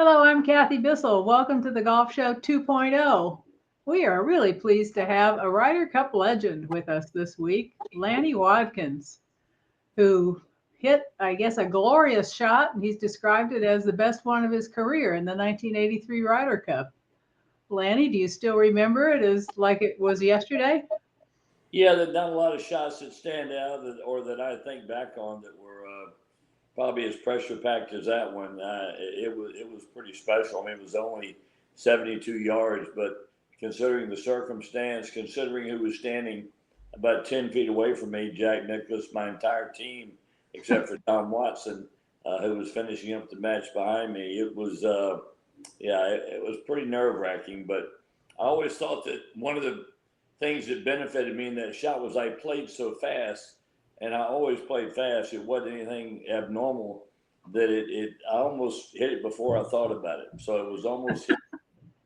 Hello, I'm Kathy Bissell. Welcome to the Golf Show 2.0. We are really pleased to have a Ryder Cup legend with us this week, Lanny Wadkins, who hit, I guess, a glorious shot, and he's described it as the best one of his career in the 1983 Ryder Cup. Lanny, do you still remember it as like it was yesterday? Yeah, there's not a lot of shots that stand out or that I think back on that were probably as pressure packed as that one. It was pretty special. I mean, it was only 72 yards, but considering the circumstance, considering who was standing about 10 feet away from me, Jack Nicklaus, my entire team, except for Tom Watson, who was finishing up the match behind me, it was pretty nerve wracking. But I always thought that one of the things that benefited me in that shot was I played so fast, and I always played fast. It wasn't anything abnormal that I almost hit it before I thought about it. So it was almost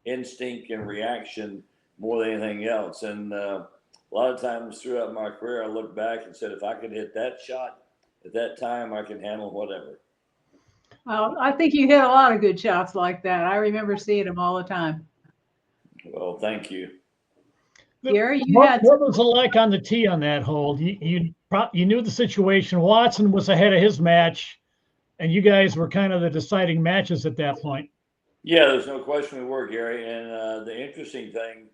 instinct and reaction more than anything else. And a lot of times throughout my career, I look back and said, if I could hit that shot at that time, I can handle whatever. Well, I think you hit a lot of good shots like that. I remember seeing them all the time. Well, thank you. Gary, you What, had what was it like on the tee on that hole? You knew the situation. Watson was ahead of his match, and you guys were kind of the deciding matches at that point. Yeah, there's no question we were, Gary. And the interesting thing,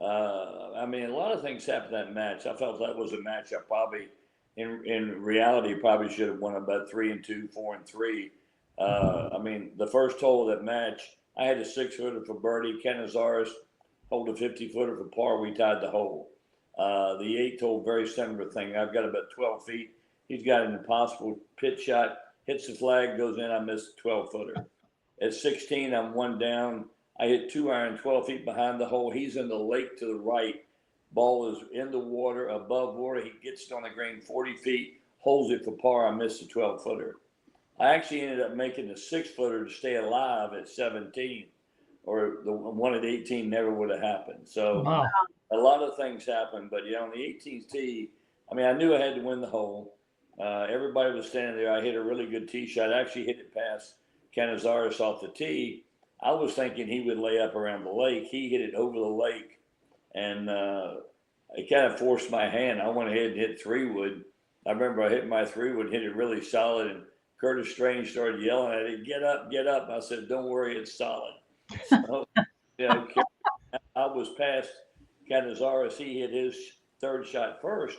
I mean, a lot of things happened in that match. I felt that was a match I probably, in reality, probably should have won about 3-2, 4-3. I mean, the first hole of that match, I had a 6-footer for birdie. Canizares hold a 50-footer for par. We tied the hole. The eighth hole, very similar thing. I've got about 12 feet. He's got an impossible pitch shot. Hits the flag, goes in. I missed a 12-footer. At 16, I'm one down. I hit 2-iron 12 feet behind the hole. He's in the lake to the right. Ball is in the water, above water. He gets it on the green 40 feet, holds it for par. I missed a 12-footer. I actually ended up making a 6-footer to stay alive at 17, or the one at 18 never would have happened. So Wow. a lot of things happened. But, on the 18th tee, I mean, I knew I had to win the hole. Everybody was standing there. I hit a really good tee shot. I actually hit it past Canizares off the tee. I was thinking he would lay up around the lake. He hit it over the lake, and it kind of forced my hand. I went ahead and hit 3-wood. I remember I hit my 3-wood, hit it really solid, and Curtis Strange started yelling at it, get up, get up. I said, don't worry, it's solid. So, I was past Canizares. He hit his third shot first,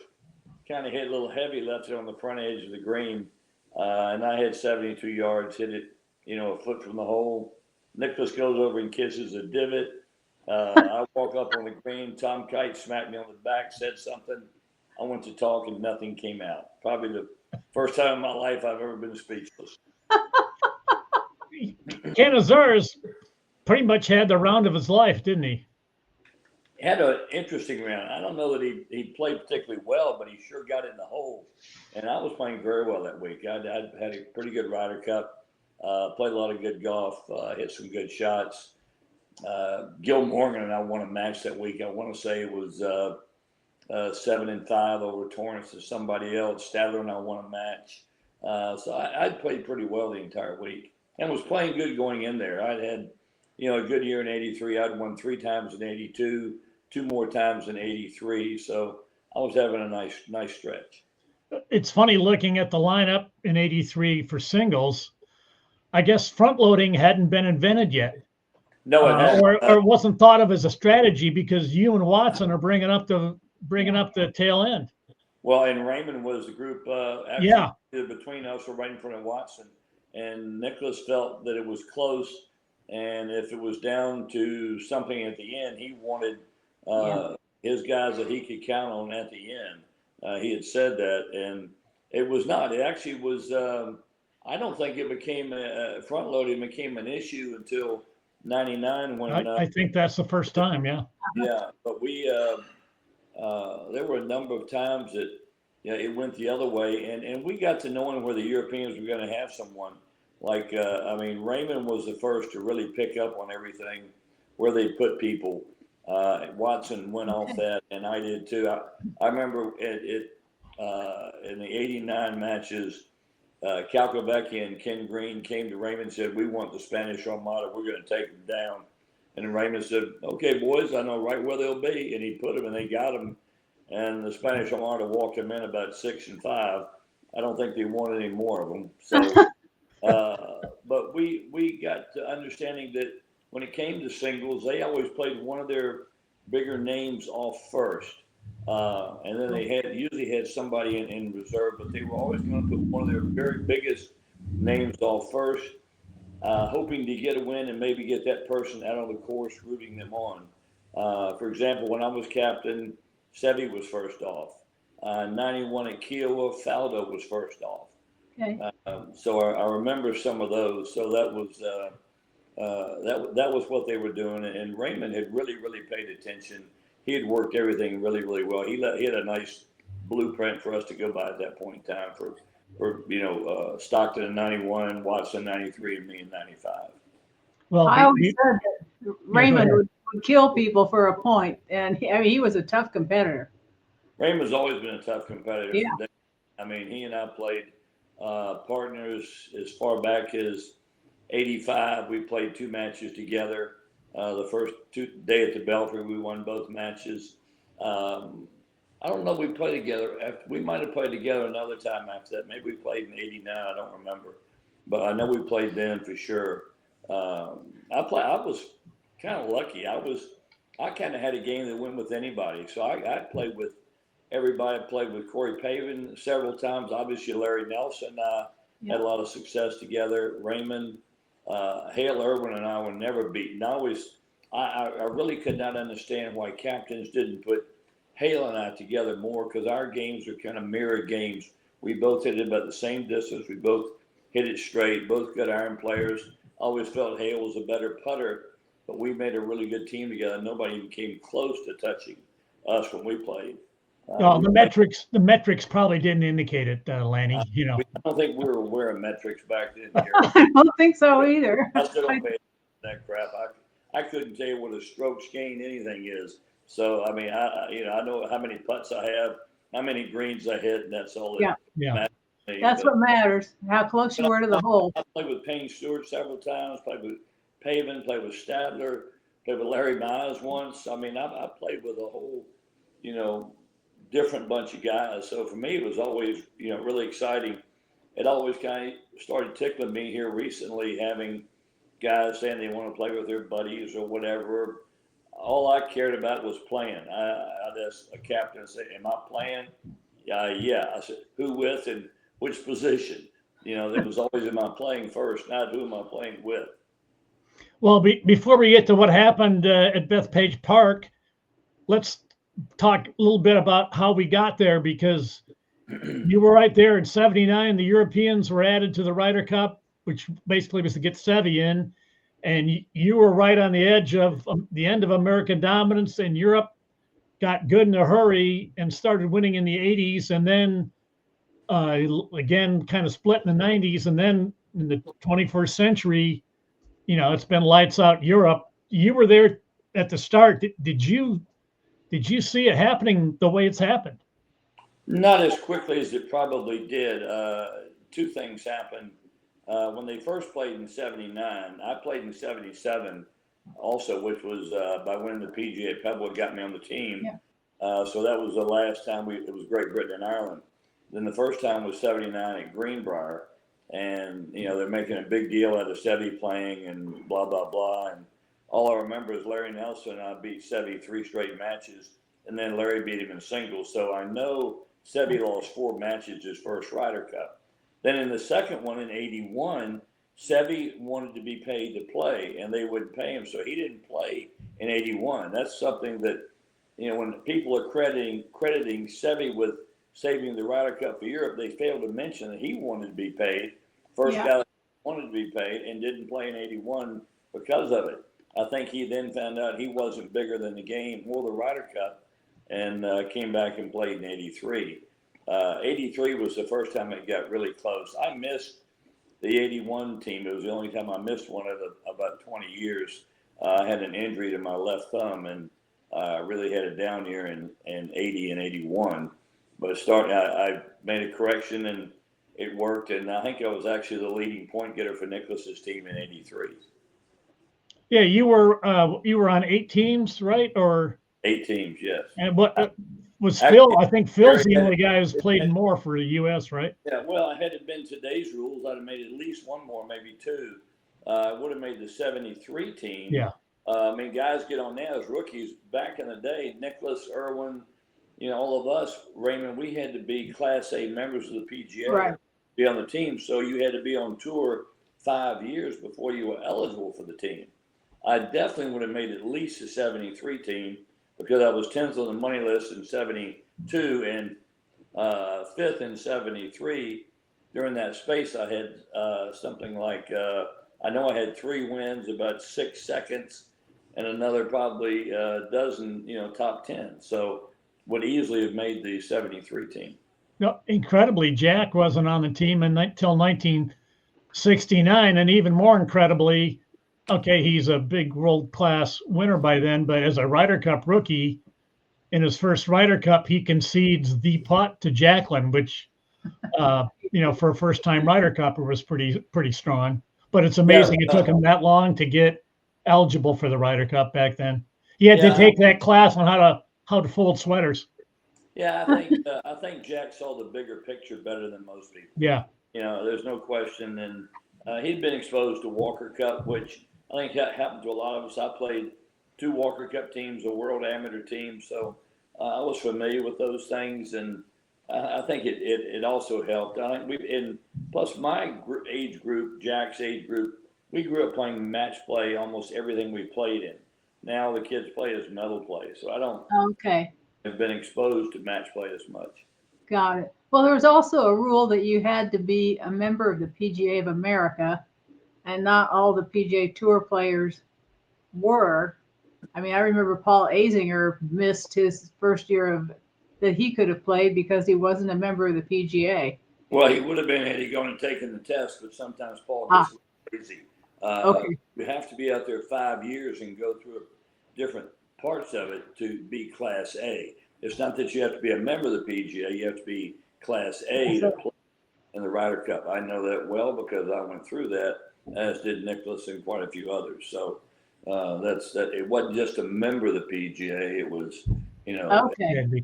kind of hit a little heavy, left it on the front edge of the green, and I had 72 yards, hit it, a foot from the hole. Nicholas goes over and kisses the divot. I walk up on the green. Tom Kite smacked me on the back, said something. I went to talk, and nothing came out. Probably the first time in my life I've ever been speechless. Canizares pretty much had the round of his life, didn't he? Had an interesting round. I don't know that he played particularly well, but he sure got in the hole. And I was playing very well that week. I had a pretty good Ryder Cup. Played a lot of good golf. Hit some good shots. Gil Morgan and I won a match that week. I want to say it was 7-5 over Torrance and somebody else. Stadler and I won a match. So I played pretty well the entire week and was playing good going in there. I'd had, a good year in '83. I'd won 3 times in '82, 2 more times in '83. So I was having a nice stretch. It's funny looking at the lineup in '83 for singles. I guess front loading hadn't been invented yet. No, it hadn't. Or wasn't thought of as a strategy because you and Watson are bringing up the tail end. Well, and Raymond was the group between us were right in front of Watson, and Nicholas felt that it was close, and if it was down to something at the end, he wanted his guys that he could count on at the end. He had said that, and it was not. It actually was. I don't think it became front loading became an issue until '99 when I think that's the first time. Yeah. Yeah, but we there were a number of times that it went the other way, and we got to knowing where the Europeans were going to have someone. Like Raymond was the first to really pick up on everything where they put people. Watson went off that, and I did too. I remember in the '89 matches. Calcavecchia and Ken Green came to Raymond and said, we want the Spanish Armada. We're going to take them down. And Raymond said, okay, boys, I know right where they'll be. And he put them, and they got them. And the Spanish Armada walked them in about 6-5. I don't think they wanted any more of them. So, but we got to understanding that when it came to singles, they always played one of their bigger names off first. And then they usually had somebody in reserve, but they were always going to put one of their very biggest names off first, hoping to get a win and maybe get that person out on the course, rooting them on. For example, when I was captain, Seve was first off. 91 at Kiowa, Faldo was first off. Okay. So I remember some of those. So that was what they were doing, and Raymond had really paid attention. He had worked everything really well. He had a nice blueprint for us to go by at that point in time for Stockton in 91, Watson 93, and me in 95. Well, I always said that Raymond would kill people for a point, and he was a tough competitor. Raymond's always been a tough competitor. Yeah. I mean, he and I played partners as far back as 85. We played 2 matches together. The first day at the Belfry, we won both matches. I don't know if we played together. We might have played together another time after that. Maybe we played in 89. I don't remember. But I know we played then for sure. I was kind of lucky. I kind of had a game that went with anybody. So I played with everybody. I played with Corey Pavin several times. Obviously, Larry Nelson had a lot of success together. Raymond, Hale Irwin and I were never beaten. I really could not understand why captains didn't put Hale and I together more, because our games are kind of mirror games. We both hit it about the same distance. We both hit it straight, both good iron players. Always felt Hale was a better putter, but we made a really good team together. Nobody even came close to touching us when we played. Well, the metrics probably didn't indicate it, Lanny. I don't think we were aware of metrics back then. I don't think so either. I still don't pay attention to that crap. I couldn't tell you what a strokes gained anything is. So I mean, I know how many putts I have, how many greens I hit, and that's all. Yeah. That's what matters. How close you were to the hole. I played with Payne Stewart several times. Played with Pavin. Played with Stadler. Played with Larry Mize once. I mean, I played with a whole, different bunch of guys. So for me, it was always, really exciting. It always kind of started tickling me here recently, having guys saying they want to play with their buddies or whatever. All I cared about was playing. I'd ask a captain and say, am I playing? Yeah. I said, who with and which position? That was always, am I playing first, not who am I playing with? Well, before we get to what happened at Bethpage Park, let's talk a little bit about how we got there, because you were right there in 79. The Europeans were added to the Ryder Cup, which basically was to get Seve in. And you were right on the edge of the end of American dominance, and Europe got good in a hurry and started winning in the 80s. And then again, kind of split in the 90s. And then in the 21st century, it's been lights out Europe. You were there at the start. Did you see it happening the way it's happened? Not as quickly as it probably did. 2 things happened. When they first played in 79, I played in 77 also, which was by winning the PGA Pebble, got me on the team. Yeah. So that was the last time it was Great Britain and Ireland. Then the first time was 79 at Greenbrier. And, they're making a big deal out of Seve playing and blah, blah, blah. And all I remember is Larry Nelson and I beat Seve 3 straight matches. And then Larry beat him in singles. So I know Seve lost 4 matches his first Ryder Cup. Then in the second one in 81, Seve wanted to be paid to play, and they wouldn't pay him, so he didn't play in 81. That's something that, when people are crediting Seve with saving the Ryder Cup for Europe, they fail to mention that he wanted to be paid. First guy that wanted to be paid and didn't play in 81 because of it. I think he then found out he wasn't bigger than the game or the Ryder Cup, and came back and played in 83. 83 was the first time it got really close. I missed the 81 team. It was the only time I missed one in about 20 years. I had an injury to my left thumb, and I really had it down here in 80 and 81. But I made a correction, and it worked. And I think I was actually the leading point getter for Nicholas's team in '83. Yeah, you were on 8 teams, right? Or 8 teams, yes. and what was Actually, Phil? I think Phil's the Gary only guy who's played more for the U.S., right? Yeah, well, had it been today's rules, I'd have made at least one more, maybe two. I would have made the '73 team. Yeah. I mean, guys get on now as rookies. Back in the day, Nicholas, Irwin, all of us, Raymond, we had to be Class A members of the PGA, Right. be on the team. So you had to be on tour 5 years before you were eligible for the team. I definitely would have made at least a '73 team because I was 10th on the money list in '72 and 5th in '73. During that space, I had something like, I know I had 3 wins, about 6 seconds, and another probably dozen, top 10. So would easily have made the '73 team. No, incredibly, Jack wasn't on the team until 1969, and even more incredibly, okay, he's a big world-class winner by then, but as a Ryder Cup rookie, in his first Ryder Cup, he concedes the putt to Jacqueline, which, for a first-time Ryder Cupper was pretty strong. But it's amazing it took him that long to get eligible for the Ryder Cup back then. He had to take that class on how to fold sweaters. Yeah, I think Jack saw the bigger picture better than most people. Yeah. There's no question. And he'd been exposed to Walker Cup, which I think happened to a lot of us. I played 2 Walker Cup teams, a World Amateur team, so I was familiar with those things, and I think it also helped. I think plus my age group, Jack's age group, we grew up playing match play almost everything we played in. Now the kids play as medal play, so I don't have been exposed to match play as much. Got it. Well, there was also a rule that you had to be a member of the PGA of America, and not all the PGA Tour players were. I mean, I remember Paul Azinger missed his first year that he could have played because he wasn't a member of the PGA. Well, he would have been had he gone and taken the test, but sometimes Paul gets crazy. You have to be out there 5 years and go through different parts of it to be Class A. It's not that you have to be a member of the PGA. You have to be Class A to play in the Ryder Cup. I know that well because I went through that, as did Nicholas and quite a few others. So that's that. It wasn't just a member of the PGA. It was,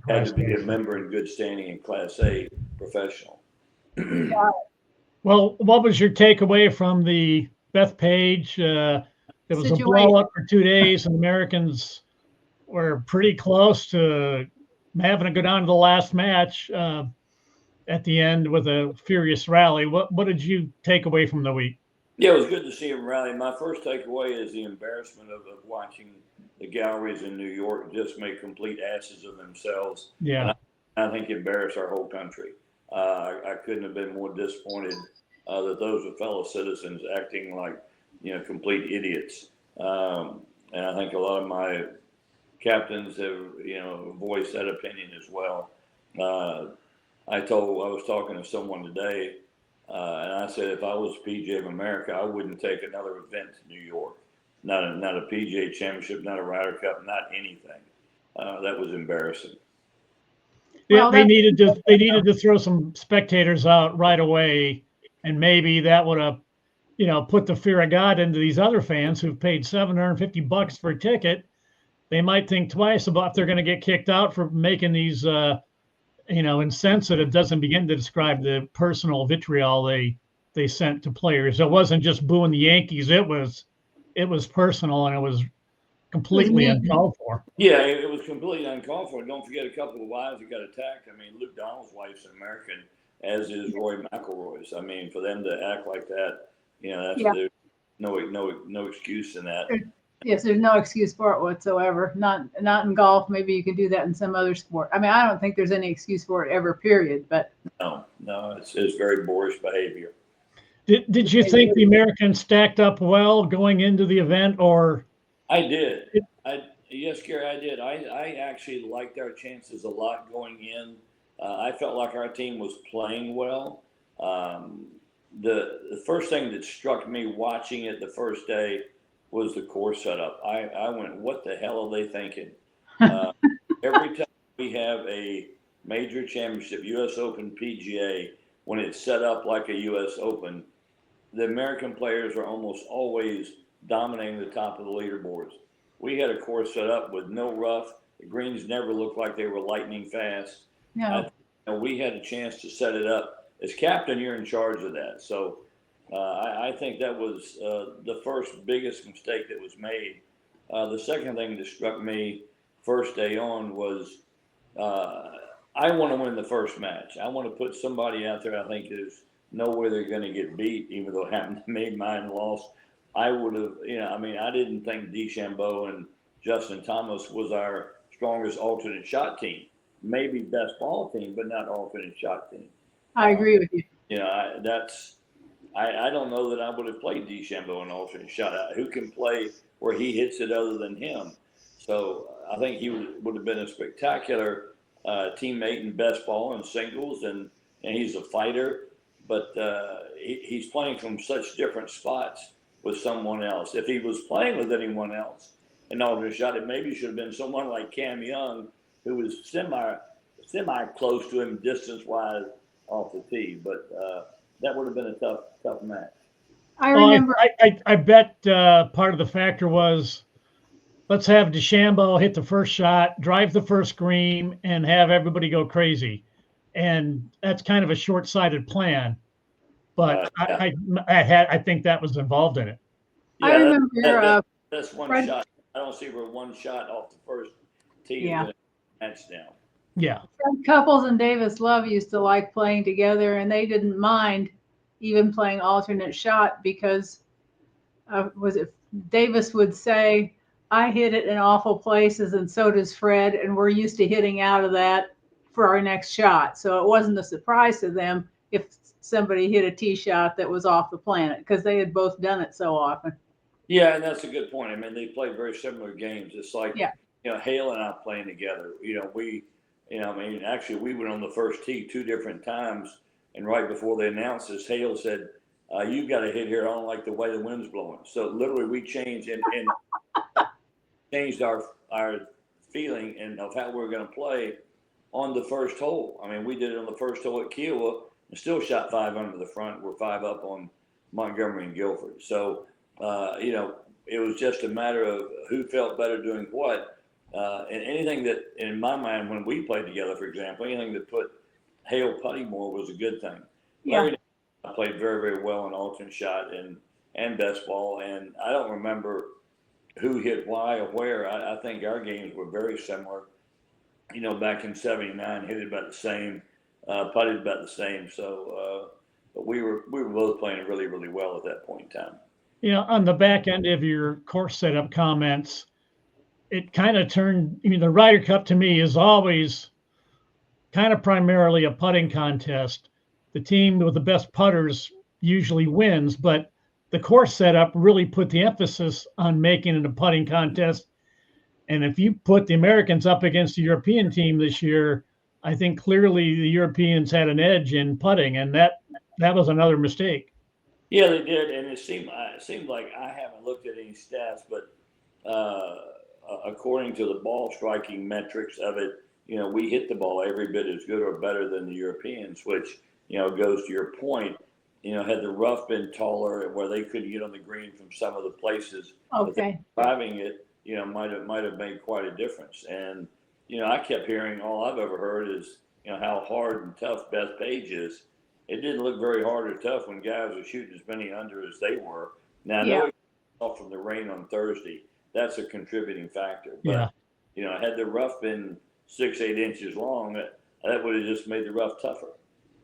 had to be a member in good standing in Class A professional. Well, what was your takeaway from the Bethpage? It was a blowout for 2 days, and Americans were pretty close to having to go down to the last match at the end with a furious rally. What did you take away from the week? Yeah, it was good to see him rally. My first takeaway is the embarrassment of watching the galleries in New York just make complete asses of themselves. Yeah. And I think embarrass our whole country. I couldn't have been more disappointed that those were fellow citizens acting like, complete idiots. And I think a lot of my captains have, voiced that opinion as well. I was talking to someone today, and I said, if I was PGA of America, I wouldn't take another event to New York. Not a PGA championship, not a Ryder Cup, not anything. That was embarrassing. Yeah, well, they needed to throw some spectators out right away, and maybe that would have, put the fear of God into these other fans who've paid $750 for a ticket. They might think twice about if they're going to get kicked out for making these, insensitive. Doesn't begin to describe the personal vitriol they sent to players. It wasn't just booing the Yankees. It was personal, and it was completely uncalled for. Yeah, it was completely uncalled for. Don't forget a couple of wives that got attacked. I mean, Luke Donald's wife's an American, as is Roy McIlroy's. I mean, for them to act like that, there's no excuse in that. Yes, there's no excuse for it whatsoever. Not in golf. Maybe you can do that in some other sport. I mean, I don't think there's any excuse for it ever, period. But no, it's very boorish behavior. Did you think the Americans stacked up well going into the event, or? I did. Yes, Gary, I did. I actually liked our chances a lot going in. I felt like our team was playing well. The first thing that struck me watching it the first day was the course setup. I went, what the hell are they thinking? Every time we have a major championship, U.S. Open, PGA, when it's set up like a U.S. Open, the American players are almost always dominating the top of the leaderboards. We had a course set up with no rough. The greens never looked like they were lightning fast. No. We had a chance to set it up. As captain, you're in charge of that. So I think that was the first biggest mistake that was made. The second thing that struck me first day on was I want to win the first match. I want to put somebody out there I think there's no way they're going to get beat, even though it happened to me, mine lost. I would have, I didn't think DeChambeau and Justin Thomas was our strongest alternate shot team. Maybe best ball team, but not alternate shot team. I agree with you. I don't know that I would have played DeChambeau in alternate shot. Who can play where he hits it other than him? So I think he would have been a spectacular teammate in best ball and singles, and he's a fighter. But he's playing from such different spots with someone else. If he was playing with anyone else in alternate shot, it maybe should have been someone like Cam Young, who was semi close to him distance wise off the tee. But that would have been a tough match. I remember. I bet part of the factor was let's have DeChambeau hit the first shot, drive the first green, and have everybody go crazy. And that's kind of a short-sighted plan. But I think that was involved in it. Yeah, I remember that's one shot. I don't see where one shot off the first tee is match down. Yeah. Fred Couples and Davis Love used to like playing together, and they didn't mind even playing alternate shot because Davis would say, I hit it in awful places, and so does Fred, and we're used to hitting out of that for our next shot. So it wasn't a surprise to them if somebody hit a tee shot that was off the planet because they had both done it so often. Yeah, and that's a good point. I mean, they play very similar games. It's like, Hale and I playing together. Actually, we went on the first tee 2 different times, and right before they announced this, Hale said, "You got to hit here. I don't like the way the wind's blowing." So literally, we changed and changed our feeling and of how we were going to play on the first hole. I mean, we did it on the first hole at Kiowa and still shot 5 under the front. We're 5 up on Montgomery and Guilford. So, it was just a matter of who felt better doing what. And anything that, in my mind, when we played together, for example, anything that put Hale putting more was a good thing. Yeah. I played very, very well in alternate shot and best ball, and I don't remember who hit why or where. I think our games were very similar. Back in '79, hit it about the same, putted about the same. So, but we were both playing really, really well at that point in time. On the back end of your course setup comments, it kind of turned. The Ryder Cup to me is always kind of primarily a putting contest. The team with the best putters usually wins, but the course setup really put the emphasis on making it a putting contest. And if you put the Americans up against the European team this year, I think clearly the Europeans had an edge in putting, and that was another mistake. Yeah, they did, and it seemed like I haven't looked at any stats, but according to the ball striking metrics of it, we hit the ball every bit as good or better than the Europeans, which goes to your point. Had the rough been taller where they couldn't get on the green from some of the places, driving it, might have made quite a difference. And I kept hearing all I've ever heard is how hard and tough Bethpage is. It didn't look very hard or tough when guys were shooting as many under as they were. Now I know it got off from the rain on Thursday. That's a contributing factor. But had the rough been 6-8 inches long, that would have just made the rough tougher.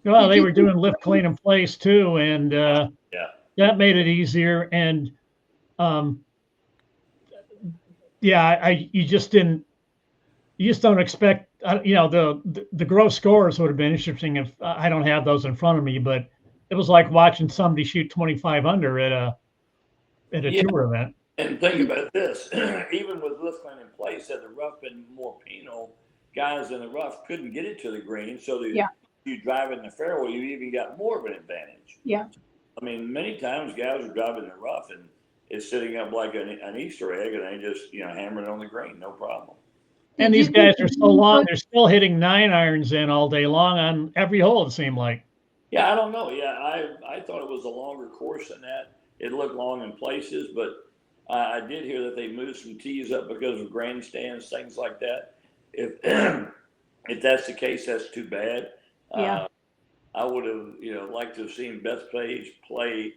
Well, they were doing lift, clean, and place too, and that made it easier. And you just don't expect. The gross scores would have been interesting if I don't have those in front of me, but it was like watching somebody shoot 25 under at a tour event. And think about this: even with lift, clean, and place, had the rough been more penal, guys in the rough couldn't get it to the green, so you drive it in the fairway, you even got more of an advantage. Yeah. I mean, many times guys are driving in the rough and it's sitting up like an Easter egg, and they just hammer it on the green, no problem. And these guys are so long; they're still hitting 9 irons in all day long on every hole. It seemed like. Yeah, I don't know. Yeah, I thought it was a longer course than that. It looked long in places, but I did hear that they moved some tees up because of grandstands, things like that. If if that's the case, that's too bad. Yeah. Uh, I would have, liked to have seen Bethpage play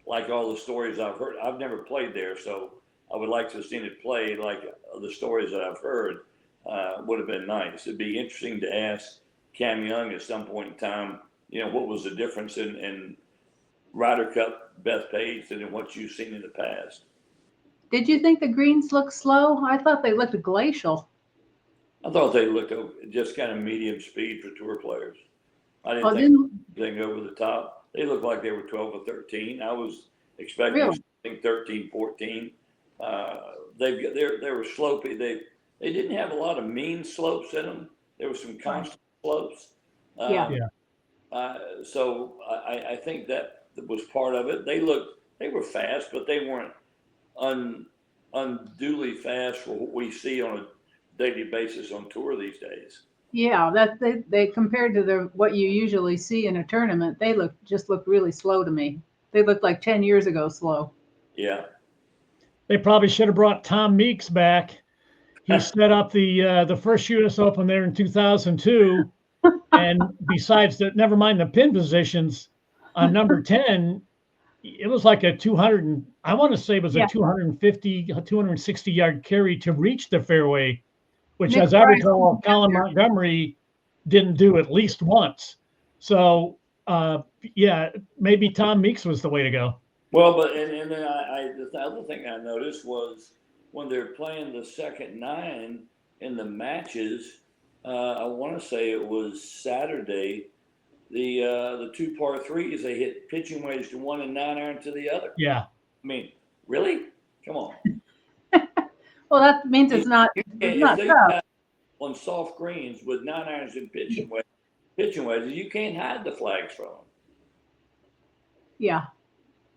like all the stories I've heard. I've never played there, so I would like to have seen it play like the stories that I've heard. Would have been nice. It'd be interesting to ask Cam Young at some point in time, what was the difference in Ryder Cup Bethpage than in what you've seen in the past. Did you think the greens looked slow? I thought they looked glacial. I thought they looked just kind of medium speed for tour players. I didn't Oh, think didn't anything over the top. They looked like they were 12 or 13. I was expecting really? something 13, 14. They were slopey. They didn't have a lot of mean slopes in them. There were some constant slopes. Yeah. Yeah. So I think that was part of it. They were fast, but they weren't unduly fast for what we see on a daily basis on tour these days. Yeah, that they compared to what you usually see in a tournament, they just looked really slow to me. They looked like 10 years ago slow. Yeah. They probably should have brought Tom Meeks back. He set up the first US Open there in 2002, and besides that, never mind the pin positions on number 10, it was like a 200. I want to say it was Yeah. a 250, 260 yard carry to reach the fairway, which, Nick as I Bryson recall, got Colin there. Montgomery didn't do at least once. So, yeah, maybe Tom Meeks was the way to go. Well, but and then the other thing I noticed was when they're playing the second nine in the matches. I want to say it was Saturday. The two par threes, they hit pitching wedge to one and 9-iron to the other. Yeah. I mean, really? Come on. Well, that means it's not If they tough. got on soft greens with 9-irons and pitching wedges, you can't hide the flags from them. Yeah.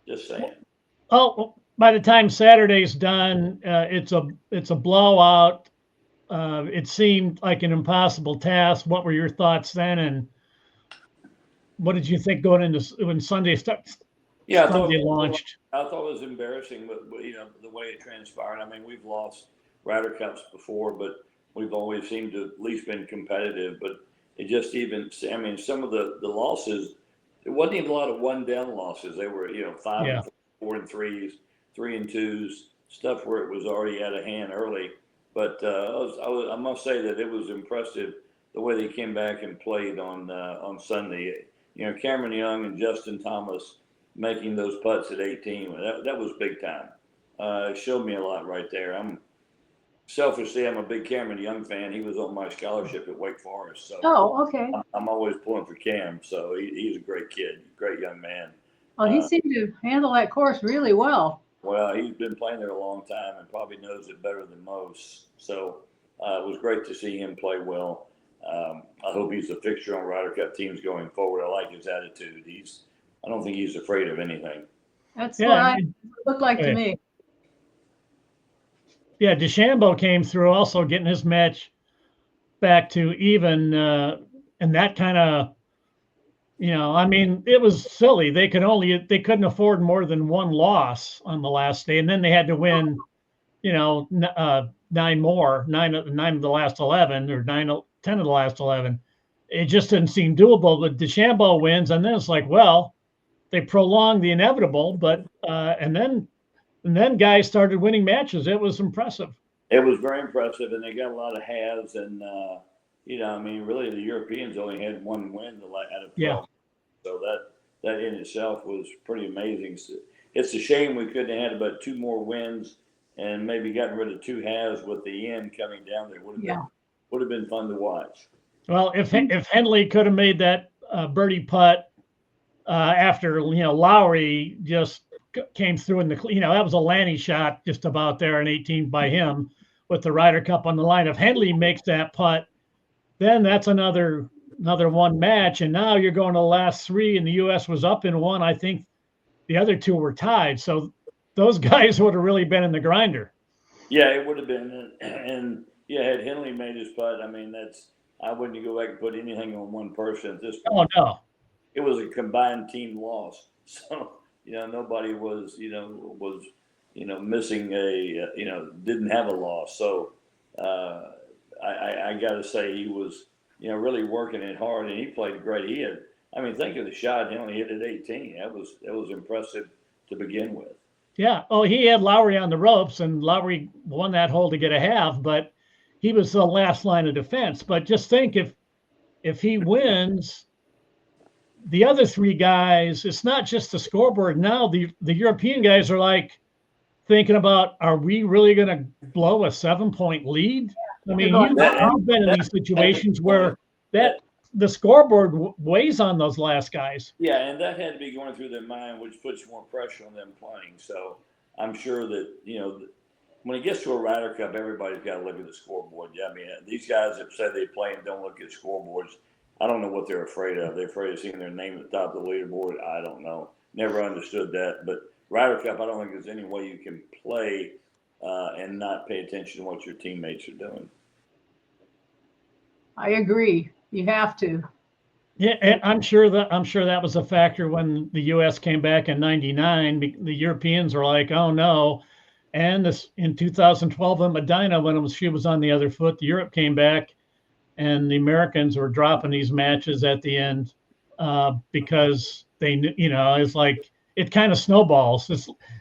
Just saying. Oh, by the time Saturday's done, it's a blowout. It seemed like an impossible task. What were your thoughts then, and what did you think going into when Sunday launched? I thought it was embarrassing, but the way it transpired. I mean, we've lost Ryder Cups before, but we've always seemed to at least been competitive. But it just some of the losses, it wasn't even a lot of one down losses. They were 5 and 4 and 3s, 3 and 2s, stuff where it was already out of hand early. But I must say that it was impressive the way they came back and played on Sunday. Cameron Young and Justin Thomas making those putts at 18, that was big time. It showed me a lot right there. Selfishly, I'm a big Cameron Young fan. He was on my scholarship at Wake Forest. So Okay. I'm always pulling for Cam. So he's a great kid, great young man. Well, he seemed to handle that course really well. Well, he's been playing there a long time and probably knows it better than most. So it was great to see him play well. I hope he's a fixture on Ryder Cup teams going forward. I like his attitude. I don't think he's afraid of anything. That's what it looked like to me. Yeah, DeChambeau came through also getting his match back to even, and that kind of, it was silly. They couldn't afford more than one loss on the last day, and then they had to win, 9 of the last 11 or 10 of the last 11. It just didn't seem doable. But DeChambeau wins, and then it's like, well, they prolonged the inevitable, but and then guys started winning matches. It was impressive. It was very impressive, and they got a lot of halves. And really, the Europeans only had one win out of 12. Yeah. So that in itself was pretty amazing. So it's a shame we couldn't have had about 2 more wins and maybe gotten rid of 2 halves with the end coming down there. Would have been fun to watch. Well, if Henley could have made that birdie putt after Lowry just came through in the that was a Lanny shot just about there in 18 by him with the Ryder Cup on the line. If Henley makes that putt, then that's another one match, and now you're going to the last 3, and the U.S. was up in 1. I think the other 2 were tied, so those guys would have really been in the grinder. Yeah, it would have been, and had Henley made his putt, I wouldn't go back and put anything on one person at this point. Oh no. it was a combined team loss. So, nobody was missing didn't have a loss. So, I got to say he was, really working it hard, and he played great. Think of the shot he only hit at 18. That was impressive to begin with. Yeah. Oh, he had Lowry on the ropes, and Lowry won that hole to get a half, but he was the last line of defense. But just think if he wins, the other three guys, it's not just the scoreboard. Now the European guys are like thinking about, are we really going to blow a 7-point lead? I mean, you've been in these situations where the scoreboard weighs on those last guys. Yeah, and that had to be going through their mind, which puts more pressure on them playing. So I'm sure that, when it gets to a Ryder Cup, everybody's got to look at the scoreboard. Yeah, I mean, these guys that say they play and don't look at scoreboards, I don't know what they're afraid of. They're afraid of seeing their name at the top of the leaderboard. I don't know. Never understood that. But Ryder Cup, I don't think there's any way you can play and not pay attention to what your teammates are doing. I agree. You have to. Yeah, and I'm sure that was a factor when the U.S. came back in '99. The Europeans were like, "Oh no!" And in 2012 in Medina, when she was on the other foot, Europe came back, and the Americans were dropping these matches at the end because they, it's like it kind of snowballs.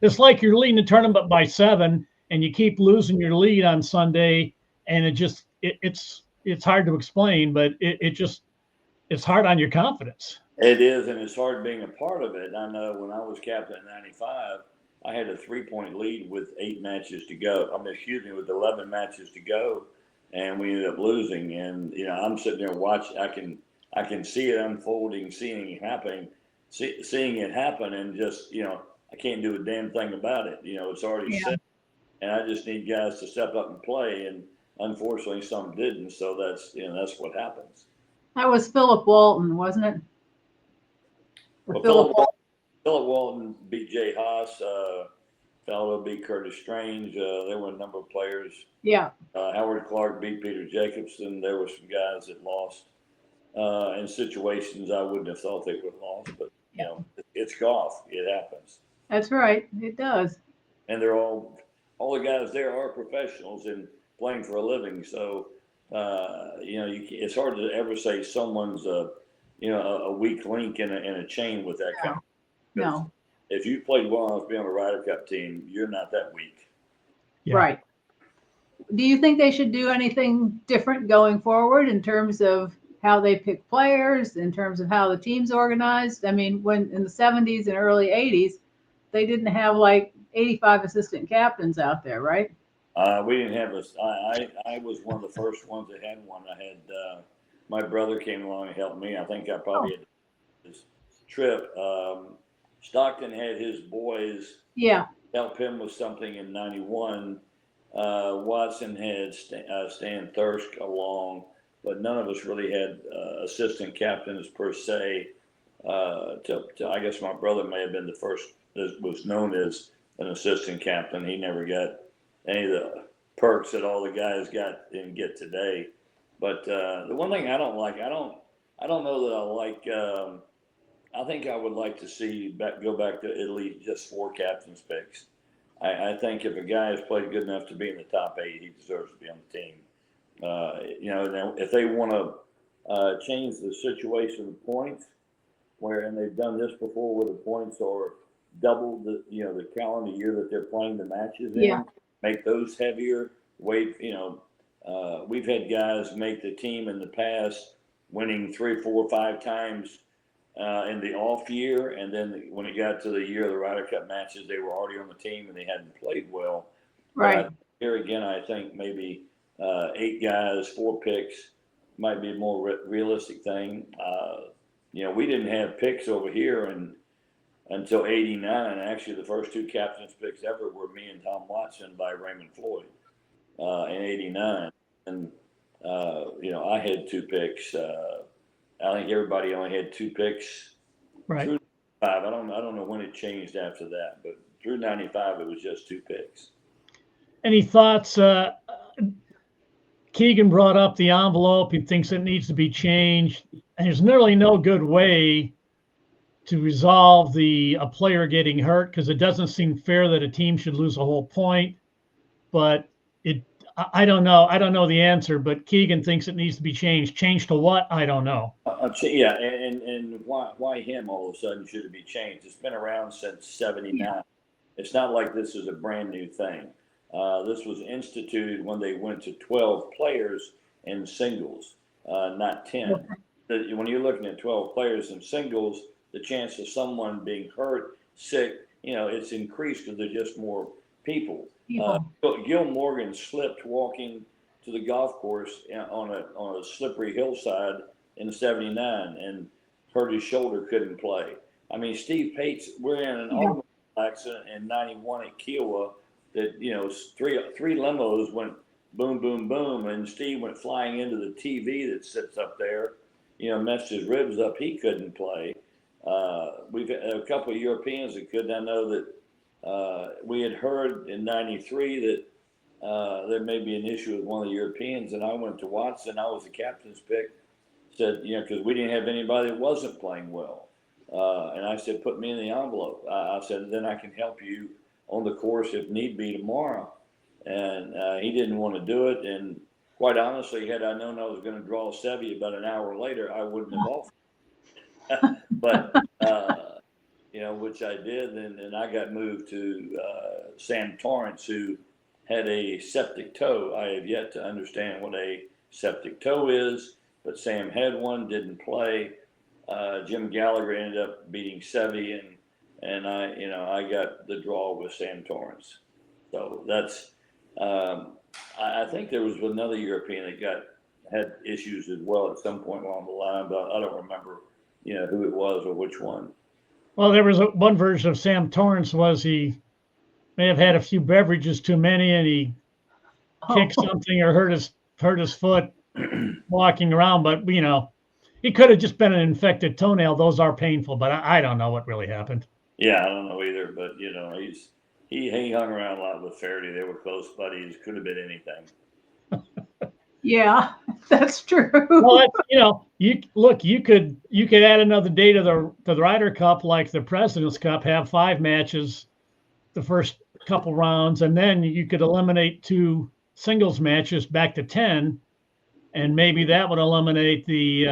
It's like you're leading the tournament by 7, and you keep losing your lead on Sunday, and it's hard to explain, but it's hard on your confidence. It is, and it's hard being a part of it. I know when I was captain in '95, I had a 3-point lead with 8 matches to go. With 11 matches to go, and we ended up losing. And I'm sitting there watching. I can see it unfolding, seeing it happening, and just I can't do a damn thing about it. It's already set, and I just need guys to step up and play. And unfortunately, some didn't. So that's what happens. That was Philip Walton, wasn't it? Philip Walton beat Jay Haas. Faldo beat Curtis Strange. There were a number of players. Yeah. Howard Clark beat Peter Jacobson. There were some guys that lost in situations I wouldn't have thought they would have lost. But, it's golf. It happens. That's right. It does. And they're all the guys there are professionals and playing for a living. So, it's hard to ever say someone's a weak link in a chain with that kind of. No. If you played well enough to be on a Ryder Cup team, you're not that weak. Yeah. Right. Do you think they should do anything different going forward in terms of how they pick players, in terms of how the team's organized? I mean, when in the 70s and early 80s, they didn't have like 85 assistant captains out there, right? We didn't have I was one of the first ones that had one. I had my brother came along and helped me. I think I probably had this trip. Stockton had his boys help him with something in '91. Watson had Stan Thirsk along, but none of us really had assistant captains per se. I guess my brother may have been the first that was known as an assistant captain. He never got any of the perks that all the guys got and get today. But the one thing I don't like, I don't know that I like. I think I would like to see go back to at least just 4 captains picks. I think if a guy has played good enough to be in the top 8, he deserves to be on the team. Now if they want to change the situation of points, and they've done this before where the points are double the calendar year that they're playing the matches in, make those heavier. We've had guys make the team in the past, winning 3, 4, 5 times in the off year, and then when it got to the year of the Ryder Cup matches, they were already on the team and they hadn't played well. Right. Here again, I think maybe 8 guys, 4 picks might be a more realistic thing. We didn't have picks over here until '89. Actually, the first 2 captains picks ever were me and Tom Watson by Raymond Floyd in '89, and I had 2 picks. I think everybody only had 2 picks. Right. Through 5. I don't know when it changed after that, but through '95 it was just 2 picks. Any thoughts? Keegan brought up the envelope. He thinks it needs to be changed, and there's really no good way to resolve a player getting hurt, because it doesn't seem fair that a team should lose a whole point. But I don't know. I don't know the answer, but Keegan thinks it needs to be changed. Changed to what? I don't know. Yeah, and why him all of a sudden should it be changed? It's been around since '79. Yeah. It's not like this is a brand new thing. This was instituted when they went to 12 players in singles, not 10. When you're looking at 12 players in singles, the chance of someone being hurt, sick, it's increased because there's just more people. Gil Morgan slipped walking to the golf course on a slippery hillside in '79 and hurt his shoulder, couldn't play. I mean, Steve Pates, we're in an automobile accident in '91 at Kiowa that, three limos went boom, boom, boom, and Steve went flying into the TV that sits up there, messed his ribs up. He couldn't play. We've had a couple of Europeans that couldn't. I know that we had heard in '93 that there may be an issue with one of the Europeans, and I went to Watson. I was the captain's pick. Said, because we didn't have anybody that wasn't playing well. And I said, put me in the envelope. I said, then I can help you on the course if need be tomorrow. And he didn't want to do it. And quite honestly, had I known I was going to draw Seve about an hour later, I wouldn't have offered. But, which I did. And I got moved to Sam Torrance, who had a septic toe. I have yet to understand what a septic toe is, but Sam had one, didn't play. Jim Gallagher ended up beating Seve, and I got the draw with Sam Torrance. So that's I think there was another European that had issues as well at some point along the line, but I don't remember who it was or which one. Well, there was one version of Sam Torrance was he may have had a few beverages too many, and he kicked something or hurt his foot walking around. But he could have just been an infected toenail. Those are painful, but I don't know what really happened. Yeah, I don't know either. But he hung around a lot with Faraday. They were close buddies. Could have been anything. Yeah, that's true. Well, you could add another day to the Ryder Cup, like the President's Cup, have 5 matches the first couple rounds, and then you could eliminate 2 singles matches back to 10, and maybe that would eliminate the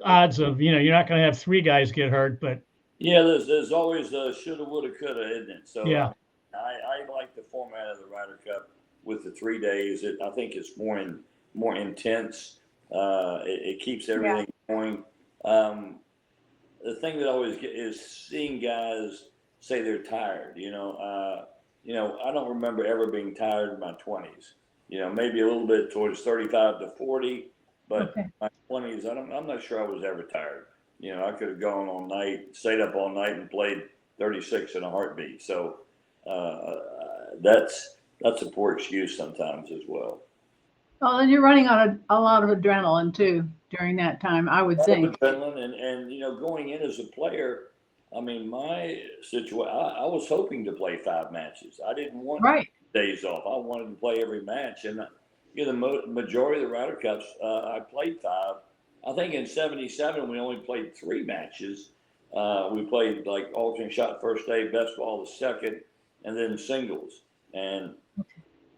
odds of you're not going to have 3 guys get hurt. But yeah, there's always the shoulda, woulda, coulda, isn't it? So yeah, I like the format of the Ryder Cup with the 3 days. I think it's more intense. It keeps everything going. The thing that always is seeing guys say they're tired. I don't remember ever being tired in my 20s. Maybe a little bit towards 35 to 40, but my 20s, I'm not sure I was ever tired. I could have gone all night, stayed up all night, and played 36 in a heartbeat. So that's a poor excuse sometimes as well. Well, and you're running on a lot of adrenaline too during that time, I would think. Adrenaline and going in as a player. I mean, my situation, I was hoping to play 5 matches. I didn't want days off. I wanted to play every match. And, the majority of the Ryder Cups, I played 5. I think in '77, we only played 3 matches. We played like alternate shot first day, best ball the second, and then singles. And,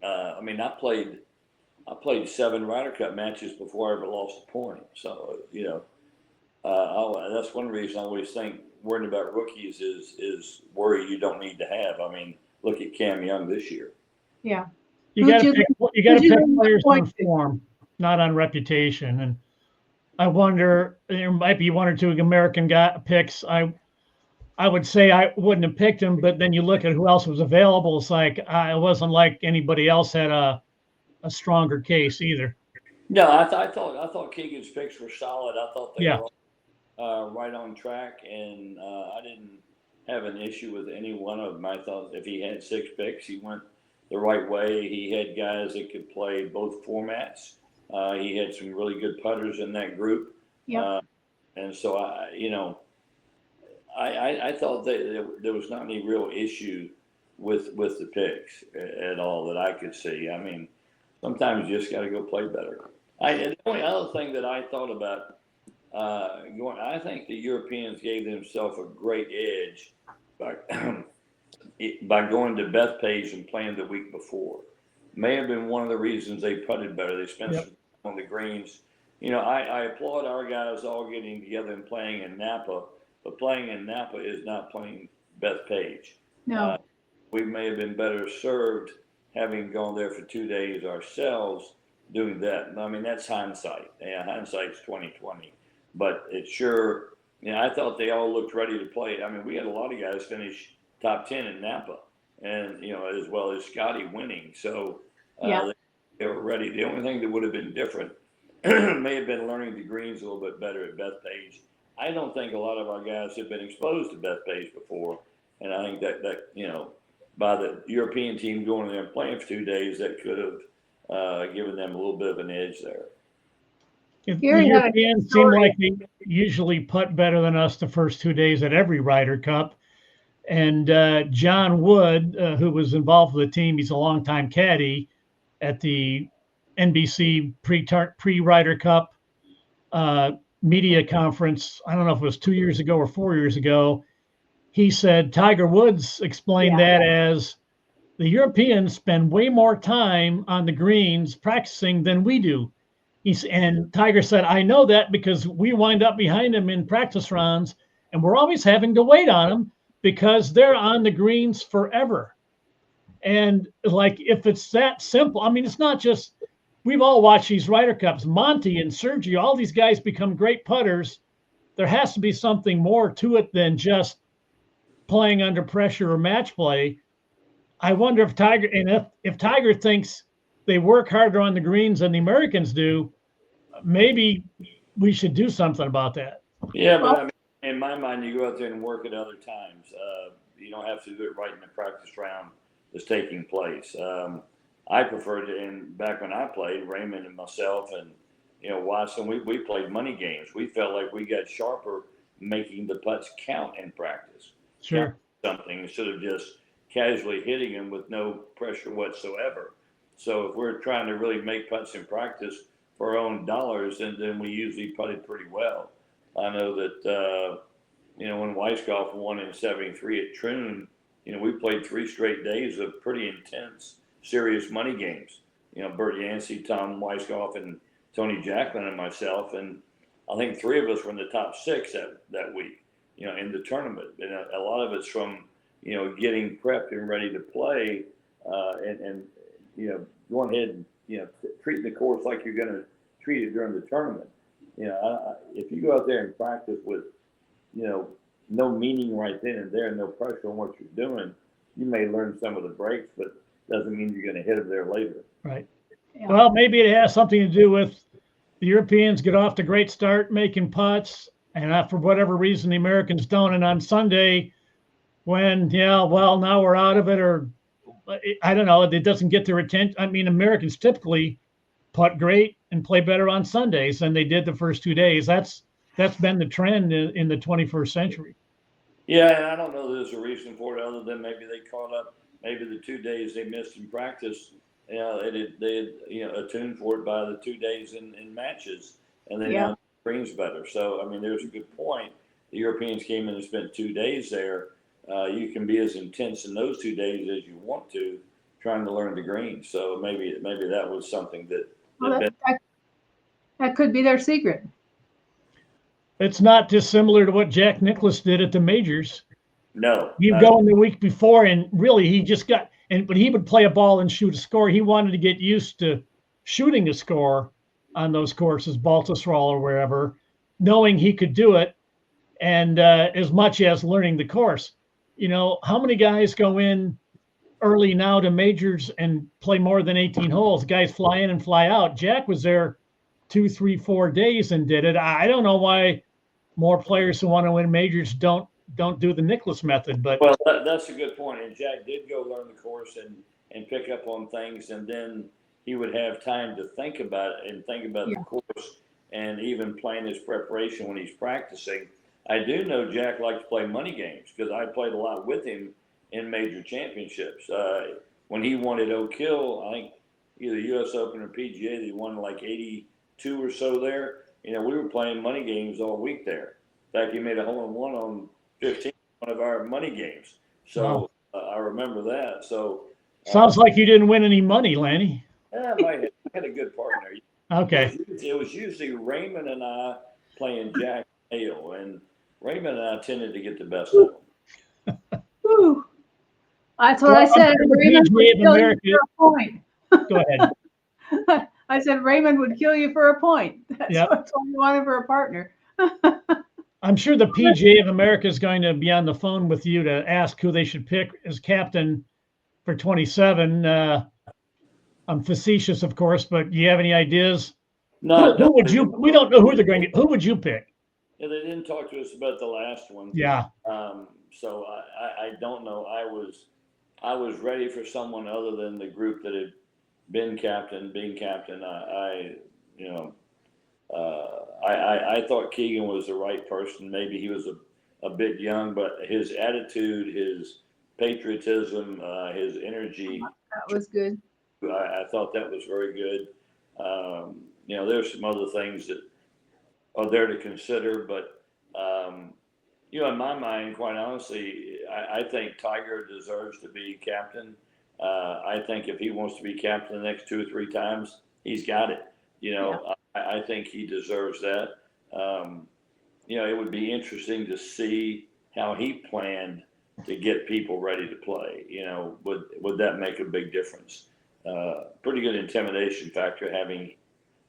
I played 7 Ryder Cup matches before I ever lost a point. So, that's one reason I always think worrying about rookies is worry you don't need to have. I mean, look at Cam Young this year. Yeah. You got to pick players on form, not on reputation. And I wonder, there might be 1 or 2 American picks. I would say I wouldn't have picked him, but then you look at who else was available. It's like it wasn't like anybody else had a stronger case either. No, I thought Keegan's picks were solid. I thought they were right on track, and I didn't have an issue with any one of them. I thought if he had 6 picks, he went the right way. He had guys that could play both formats. He had some really good putters in that group. Yeah. And so I thought that there was not any real issue with the picks at all that I could see. I mean, sometimes you just got to go play better. And the only other thing that I thought about I think the Europeans gave themselves a great edge by by going to Bethpage and playing the week before. May have been one of the reasons they putted better. They spent some time on the greens. I applaud our guys all getting together and playing in Napa, but playing in Napa is not playing Bethpage. No. We may have been better served having gone there for 2 days ourselves doing that. I mean, that's hindsight. Yeah, hindsight's 2020. But it's sure, I thought they all looked ready to play. I mean, we had a lot of guys finish top 10 in Napa, and as well as Scotty winning. So they were ready. The only thing that would have been different may have been learning the greens a little bit better at Bethpage. I don't think a lot of our guys have been exposed to Bethpage before, and I think that by the European team going there and playing for 2 days, that could have given them a little bit of an edge there. The Europeans seem like they usually putt better than us the first 2 days at every Ryder Cup. And John Wood, who was involved with the team, he's a longtime caddy at the NBC pre-Ryder Cup media conference. I don't know if it was 2 years ago or 4 years ago. He said Tiger Woods explained that as the Europeans spend way more time on the greens practicing than we do. And Tiger said, I know that because we wind up behind them in practice rounds, and we're always having to wait on them because they're on the greens forever. And like, if it's that simple, I mean, it's not just, we've all watched these Ryder Cups. Monty and Sergio, all these guys become great putters. There has to be something more to it than just playing under pressure or match play. I wonder if Tiger, and if Tiger thinks they work harder on the greens than the Americans do, maybe we should do something about that. Yeah, but I mean, in my mind, you go out there and work at other times. You don't have to do it right in the practice round that's taking place. I preferred it, and back when I played, Raymond and myself and Watson, we played money games. We felt like we got sharper making the putts count in practice. Sure. Something instead of just casually hitting them with no pressure whatsoever. So if we're trying to really make putts in practice for our own dollars, then we usually putted pretty well. I know that when Weisskopf won in '73 at Troon, we played 3 straight days of pretty intense, serious money games. Bert Yancey, Tom Weisskopf, and Tony Jacklin and myself, and I think 3 of us were in the top 6 that week. In the tournament, and a lot of it's from getting prepped and ready to play, and going ahead and treating the course like you're going to treat it during the tournament. If you go out there and practice with no meaning right then and there, no pressure on what you're doing, you may learn some of the breaks, but doesn't mean you're going to hit them there later. Right. Yeah. Well, maybe it has something to do with the Europeans get off to a great start making putts, and for whatever reason, the Americans don't. And on Sunday, when, now we're out of it, or I don't know, it doesn't get their attention. I mean, Americans typically putt great and play better on Sundays than they did the first 2 days. That's been the trend in the 21st century. Yeah, and I don't know there's a reason for it other than maybe they caught up. Maybe the 2 days they missed in practice, they had attuned for it by the 2 days in matches, and they got greens better. So, I mean, there's a good point. The Europeans came in and spent 2 days there. You can be as intense in those 2 days as you want to, trying to learn the greens. So maybe that was something that could be their secret. It's not dissimilar to what Jack Nicklaus did at the majors. No. He'd go in the week before, and really he just but he would play a ball and shoot a score. He wanted to get used to shooting a score on those courses, Baltusrol or wherever, knowing he could do it, and as much as learning the course. How many guys go in early now to majors and play more than 18 holes? Guys fly in and fly out. Jack was there 2, 3, 4 days and did it. I don't know why more players who want to win majors don't do the Nicklaus method. But that's a good point. And Jack did go learn the course and pick up on things, and then he would have time to think about it and think about the course and even plan his preparation when he's practicing. I do know Jack liked to play money games because I played a lot with him in major championships. When he won at Oak Hill, I think either U.S. Open or PGA, he won like 82 or so there. we were playing money games all week there. In fact, he made a hole-in-one on 15, one of our money games. So I remember that. So sounds like you didn't win any money, Lanny. I had a good partner. Okay. It was usually Raymond and I playing Jack Hale, and Raymond and I tended to get the best of them. Whew. That's what I said. Raymond would kill you for a point. Go ahead. I said Raymond would kill you for a point. That's Yep. what you wanted for a partner. I'm sure the PGA of America is going to be on the phone with you to ask who they should pick as captain for 27. I'm facetious, of course, but do you have any ideas? No, who would you? We don't know who they're going to. Who would you pick? Yeah, they didn't talk to us about the last one. Yeah. So I don't know. I was ready for someone other than the group that had being captain. I thought Keegan was the right person. Maybe he was a bit young, but his attitude, his patriotism, his energy. That was good. I thought that was very good. There's some other things that are there to consider, but in my mind, quite honestly, I think Tiger deserves to be captain. I think if he wants to be captain the next 2 or 3 times, he's got it. I think he deserves that. It would be interesting to see how he planned to get people ready to play. Would that make a big difference? Pretty good intimidation factor having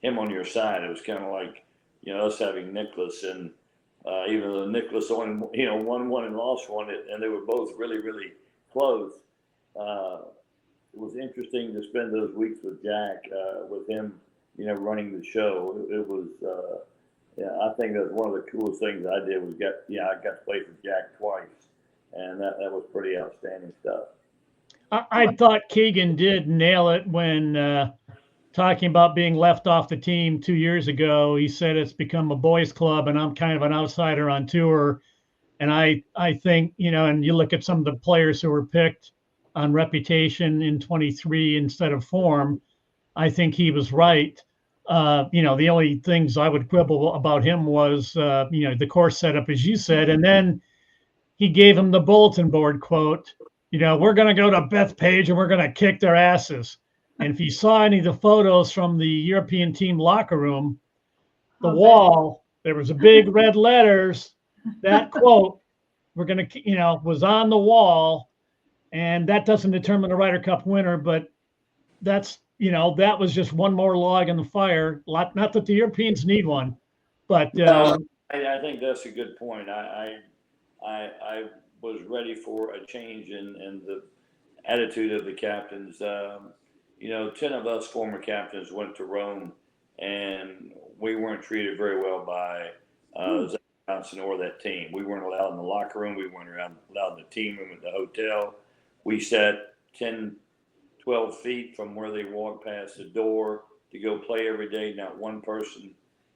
him on your side. It was kind of like, us having Nicholas, and even though Nicholas only, won one and lost one, and they were both really, really close. It was interesting to spend those weeks with Jack, with him, running the show. It was, I think that one of the coolest things I did was I got to play for Jack twice, and that was pretty outstanding stuff. I thought Keegan did nail it when talking about being left off the team 2 years ago. He said it's become a boys' club, and I'm kind of an outsider on tour. And I think, and you look at some of the players who were picked on reputation in 23 instead of form, I think he was right. The only things I would quibble about him was, the course setup, as you said. And then he gave him the bulletin board quote, we're going to go to Bethpage and we're going to kick their asses. And if you saw any of the photos from the European team locker room, the wall, there was a big red letters. That quote, we're going to, was on the wall. And that doesn't determine the Ryder Cup winner, but that's, that was just one more log in the fire. Not that the Europeans need one, but I think that's a good point. I was ready for a change in the attitude of the captains. 10 of us former captains went to Rome, and we weren't treated very well by Zach Johnson or that team. We weren't allowed in the locker room. We weren't allowed in the team room at the hotel. We sat 10, 12 feet from where they walked past the door to go play every day. Not one person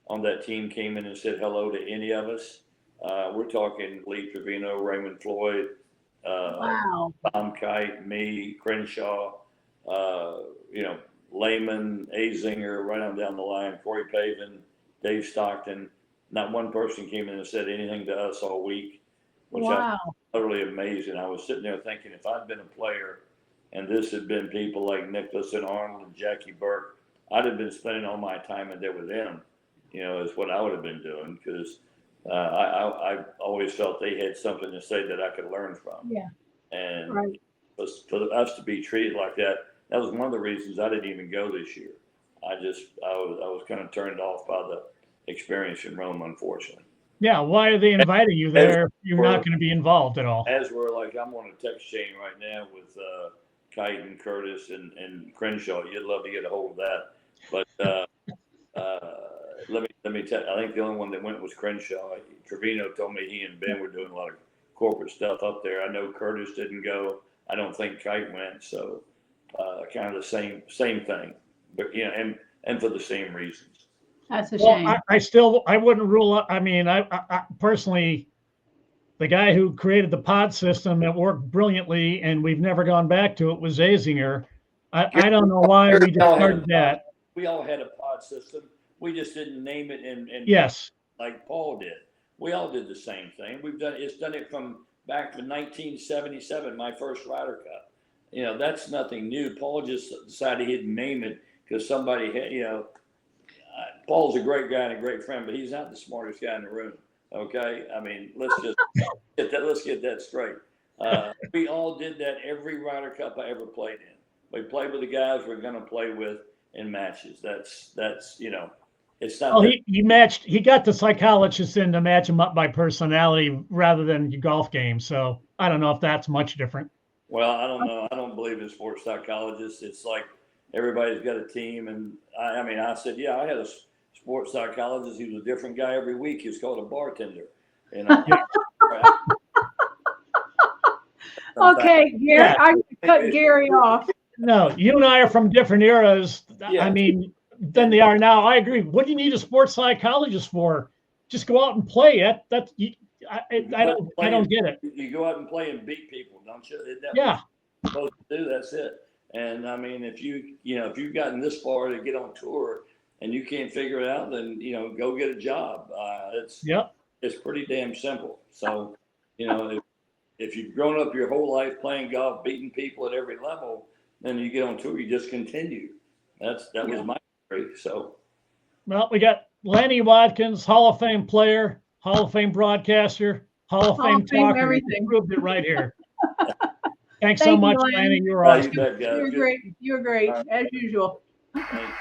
on that team came in and said hello to any of us. We're talking Lee Trevino, Raymond Floyd, Tom Kite, me, Crenshaw, Lehman, Azinger, right on down the line, Corey Pavin, Dave Stockton. Not one person came in and said anything to us all week, which I was utterly amazing. I was sitting there thinking, if I'd been a player and this had been people like Nicholas and Arnold and Jackie Burke, I'd have been spending all my time in there with them, is what I would have been doing, because I always felt they had something to say that I could learn from. Yeah. And for us to be treated like that, that was one of the reasons I didn't even go this year. I was kind of turned off by the experience in Rome, unfortunately. Yeah, why are they inviting you there if you're not going to be involved at all? As we're I'm on a text chain right now with Kite and Curtis and Crenshaw. You'd love to get a hold of that. But let me tell you, I think the only one that went was Crenshaw. Trevino told me he and Ben were doing a lot of corporate stuff up there. I know Curtis didn't go. I don't think Kite went. So kind of the same thing, but and for the same reasons. That's a shame. I wouldn't rule out. I mean, I personally, the guy who created the pod system that worked brilliantly and we've never gone back to it was Azinger. I don't know why we discarded that. We all had a pod system. We just didn't name it and Yes. like Paul did. We all did the same thing. It's done it from back to 1977, my first Ryder Cup. You know, that's nothing new. Paul just decided he'd name it because somebody had, you know, Paul's a great guy and a great friend, but he's not the smartest guy in the room. Okay. I mean, let's get that straight. We all did that every Ryder Cup I ever played in. We played with the guys we're going to play with in matches. That's, you know, it's not. Oh, he got the psychologist in to match him up by personality rather than your golf game. So I don't know if that's much different. Well, I don't know. I don't believe in sports psychologists. It's like everybody's got a team. And I mean, I said, yeah, I had a sports psychologist. He was a different guy every week. He was called a bartender. You know? Okay, Gary, I cut Gary off. No, you and I are from different eras. Yeah. I mean, than they are now. I agree. What do you need a sports psychologist for? Just go out and play. I don't get it. You go out and play and beat people, don't you? That's Yeah. what you're supposed to do. That's it. And I mean, if you've gotten this far to get on tour and you can't figure it out, then, you know, go get a job. It's pretty damn simple. So, you know, if you've grown up your whole life playing golf, beating people at every level, then you get on tour, you just continue. That was my story. So, well, we got Lanny Wadkins, Hall of Fame player, Hall of Fame broadcaster, Hall of Fame talker. Everything. Proved it right here. Thanks so much, Lanny. You were awesome. You bet, guys. You're great. You're great, Right. as usual. Thanks.